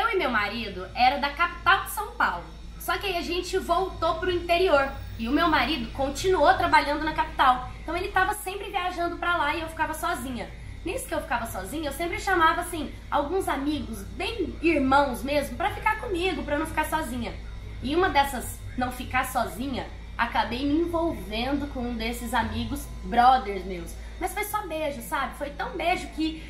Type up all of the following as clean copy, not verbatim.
Eu e meu marido era da capital de São Paulo, só que aí a gente voltou pro interior e o meu marido continuou trabalhando na capital. Então ele tava sempre viajando pra lá e eu ficava sozinha. Nisso que eu ficava sozinha, eu sempre chamava assim alguns amigos, bem irmãos mesmo, pra ficar comigo, pra eu não ficar sozinha. E uma dessas não ficar sozinha, acabei me envolvendo com um desses amigos, brothers meus. Mas foi só beijo, sabe? Foi tão beijo que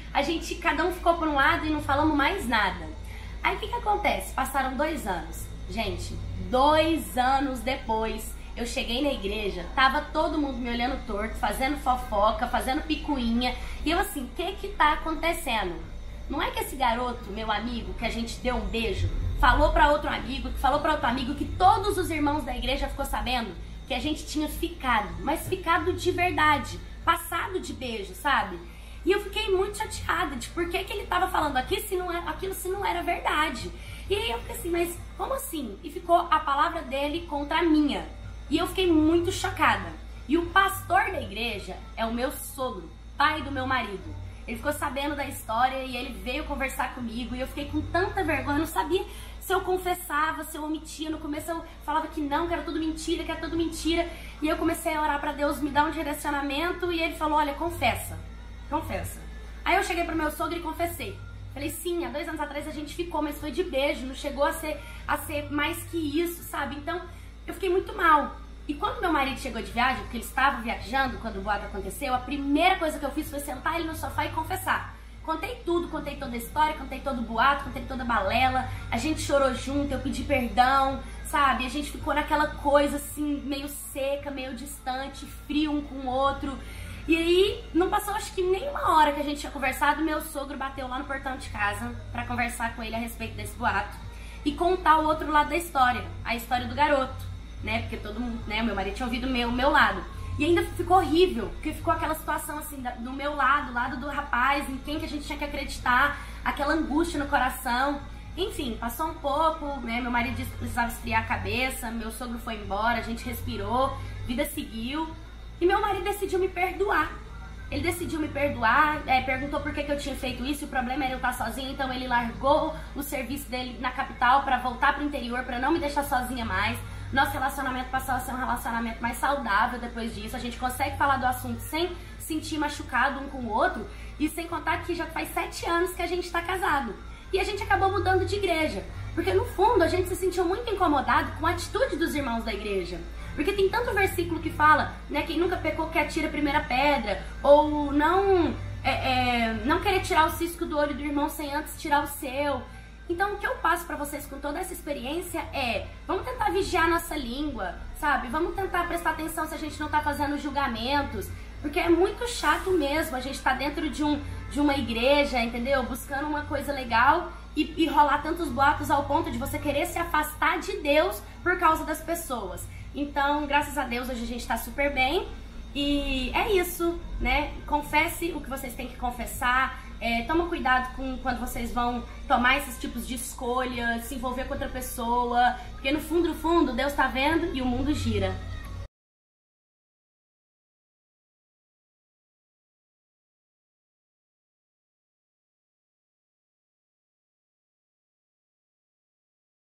cada um ficou por um lado e não falamos mais nada. Aí o que acontece? Passaram 2 anos. Gente, 2 anos depois, eu cheguei na igreja, tava todo mundo me olhando torto, fazendo fofoca, fazendo picuinha. E eu assim, o que tá acontecendo? Não é que esse garoto, meu amigo, que a gente deu um beijo, falou pra outro amigo, que todos os irmãos da igreja ficou sabendo que a gente tinha ficado, mas ficado de verdade, passado de beijo, sabe? E eu fiquei muito chateada de por que ele tava falando aquilo se não era verdade. E aí eu fiquei assim, mas como assim? E ficou a palavra dele contra a minha. E eu fiquei muito chocada. E o pastor da igreja é o meu sogro, pai do meu marido. Ele ficou sabendo da história e ele veio conversar comigo e eu fiquei com tanta vergonha, eu não sabia se eu confessava, se eu omitia. No começo eu falava que não, que era tudo mentira, que era tudo mentira. E eu comecei a orar pra Deus me dar um direcionamento e ele falou, olha, confessa. Aí eu cheguei pro meu sogro e confessei. Falei, sim, há 2 anos atrás a gente ficou, mas foi de beijo, não chegou a ser mais que isso, sabe? Então eu fiquei muito mal. E quando meu marido chegou de viagem, porque ele estava viajando quando o boato aconteceu, a primeira coisa que eu fiz foi sentar ele no sofá e confessar. Contei tudo, contei toda a história, contei todo o boato, contei toda a balela. A gente chorou junto, eu pedi perdão, sabe? A gente ficou naquela coisa assim, meio seca, meio distante, frio um com o outro. E aí, não passou acho que nem 1 hora que a gente tinha conversado, meu sogro bateu lá no portão de casa pra conversar com ele a respeito desse boato e contar o outro lado da história, a história do garoto, né? Porque todo mundo, né, meu marido tinha ouvido o meu lado. E ainda ficou horrível, porque ficou aquela situação assim, do meu lado do rapaz, em quem que a gente tinha que acreditar, aquela angústia no coração. Enfim, passou um pouco, né? Meu marido disse que precisava esfriar a cabeça, meu sogro foi embora, a gente respirou, vida seguiu. E meu marido decidiu me perdoar. Ele decidiu me perdoar, perguntou por que eu tinha feito isso, o problema era eu estar sozinha, então ele largou o serviço dele na capital pra voltar pro interior, pra não me deixar sozinha mais. Nosso relacionamento passou a ser um relacionamento mais saudável depois disso. A gente consegue falar do assunto sem sentir machucado um com o outro. E sem contar que já faz 7 anos que a gente tá casado. E a gente acabou mudando de igreja. Porque no fundo a gente se sentiu muito incomodado com a atitude dos irmãos da igreja. Porque tem tanto versículo que fala, né, quem nunca pecou que atira a primeira pedra. Ou não querer tirar o cisco do olho do irmão sem antes tirar o seu. Então o que eu passo pra vocês com toda essa experiência é, vamos tentar vigiar nossa língua, sabe? Vamos tentar prestar atenção se a gente não tá fazendo julgamentos, porque é muito chato mesmo a gente tá dentro de uma igreja, entendeu? Buscando uma coisa legal e rolar tantos boatos ao ponto de você querer se afastar de Deus por causa das pessoas. Então, graças a Deus, hoje a gente tá super bem. E é isso, né? Confesse o que vocês têm que confessar. Toma cuidado quando vocês vão tomar esses tipos de escolha, se envolver com outra pessoa. Porque no fundo, Deus tá vendo e o mundo gira.